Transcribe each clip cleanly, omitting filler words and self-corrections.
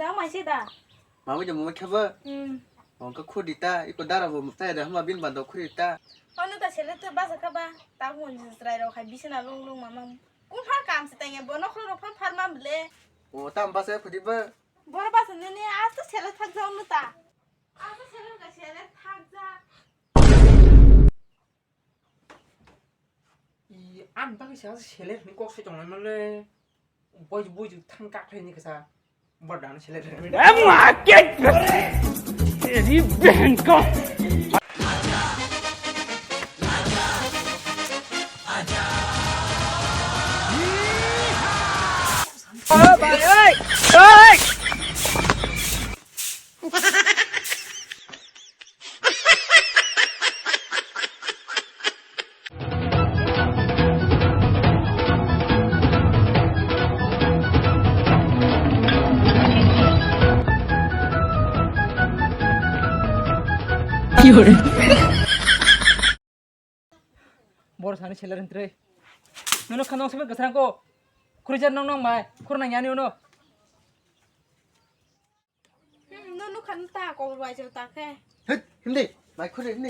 나 맛이다. 마음이 좀 못 켜봐. 그 쿠리타 이거 달아보면 따야 한번 빈반도 쿠리타. 어느 다 셀레트 바사카바 따고 온지 스라이로 가 비시나 롱롱 마마. 꿈팔 감스 땡에 번호크로 팔만 블레. 땀 봐서 쿠리바. 뭐라 봤었느니 아스 셀레트 탁자 온다. 아스 셀레트가 셀레트 탁자. 이 안 봐기 샤스 셀레트 니 꼭 세종 말래. 보이지 탕깍 해니 그사. 뭐라는 셀레트. 마 깨. 이 뱅거. bà ơi ơi bor sani 셀레트 entre nuno kanong sebut kesangko kurijan nong mai kurang nyani uno 너는 간다 거울 와이저 따게. 헷 힘내. 마이 쿠리 힘내.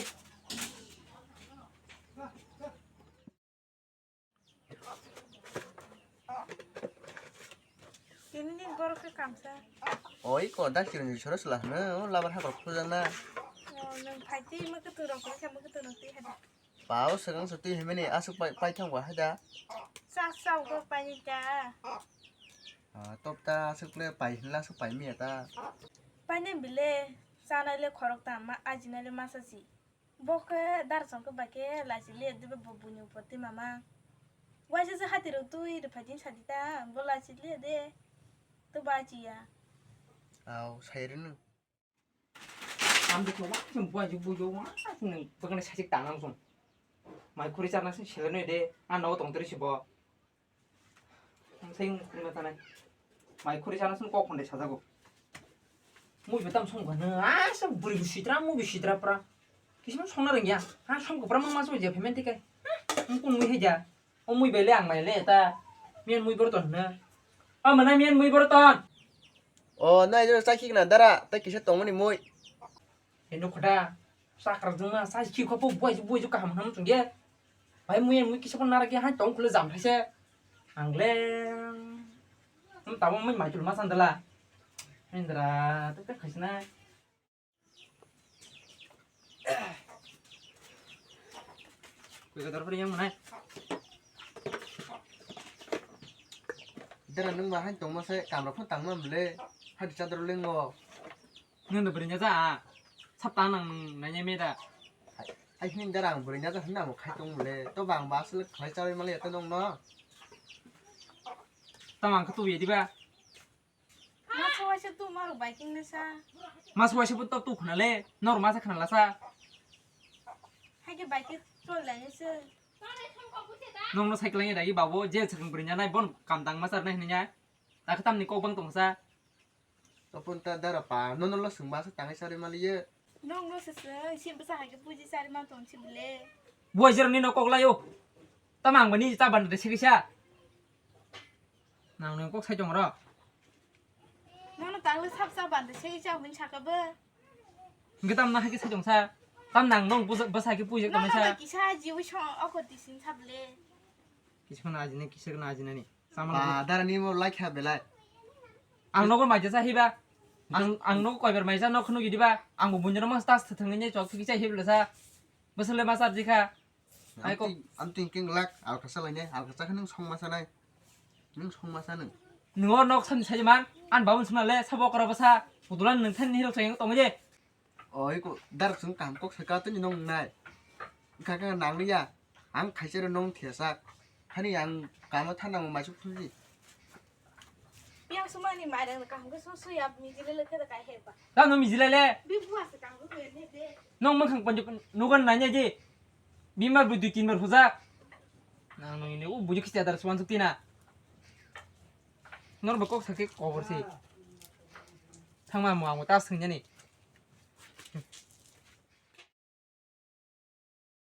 ini 그렇게 감사. 이거 달기는 저랬을라나. 라발 하고 풀잖아. 는 파이티 뭐 그들어 그렇게 뭐 그들어 띠 하다. 바우 서강 서티 해면이 아숙 빠이 탕과 하자. 싸싸우 그 빠니까. 톱다 숙래 빠이 힐라 숙 빠이 미야다. 빠니 빌레 사나레 코럭다 마 아지나레 마사지. 보케 다르성 그 바케 라실레 드베 보부니 포티 마마. 와제스 하티로 투이 파진 사디다 볼라실레 데. 또 바지야. 사이르는. ambil keluar sem buat jubu mah sung pengen sasik tangan sung mai kuri carna sing selene de anau tong terus bo sing kunga tanai mai kuri carna sung kok konde sajago mu betam sung gana sam buri bisitra mu bisitra pra kisman songna rengya song ko pra ma so je payment kai kun mu heja mu bele ang mai le ta mien mu borton na mana mien mu borton 나 이제 사키기 난다라. 딱 기셔 동문이 뭐. endo kada sakar juma sa chi ko buai ju ka ham ham chungge bai muyen mu kisapon naragi ha tong khule jam thaise angle tamo mai mai chul ma sandala indra to ka khaisna koi ka darpari yang mana 이들은 능마 한 동무새 감로폰 땅만 불래. 하디 짜들어 랭거. nendo berinya za saptanang nanya meda 힘들랑 부리냐도 한나 뭐 칼동 불래. 또 방바스 칼자리 말이야 또 농너. tamang ketu ye diba 마서 와셔 또 마루 바이킹 내사. mas wa sebut tu khnale norma sa khnala sa 하게 바이킹 쫄라니스. nongno cycle nya dai bawo je chang berinya nai bon kamdang masar nai nya ta khatam ni ko bang tongsa 또 본따 달아봐. 너놀러 승바스 땅에 사리 말이야. 넌 로스스 심부사 하게 부지 사리만 돈치 블레. buai jer ni no kok layo tamang bani ta ban de sikisa nang nang kok sai jong ro 너는 땅을 삽삽한데 세기자 문 차가버. ngitam na ha ki sai jong sa tam nang nong basa ki puja 너는 kamasa 기사 지우 형 어거 디신 차블레. kisana ajine kisana ajine ni sama 다라니 뭐 라이크 하벨라. ang no ko mai ja hiba ang no ko ber mai ja no khnu gidiba ang bu bunjero mas tas thangni chok ki sai hibla sa basle masar jikha ai ko I'm thinking like 알카살이네. 알카사 능 성마사나이. 능 성마사는. ngo nok san sajiman an baun sunale sabo kara basa udulan nang than hiro sayang tongje 이거 다르승 감꼭 색깔더니 농나이. 가가 낭리야. 안 칼제로 농 티사. 하니 양 감어 타나무 마주 풀지. yang semua ni madang kang ke susu ya mijile le kada kai heba. ta no mijilele Bi buas kang ke ne de. nong mang khang panjuk nugan nanya ji bimar bu du tin bar huza nang no ini bujuk ki adar swan suktina nor bakok sakek cover si thangma mo ang ta sungnya ni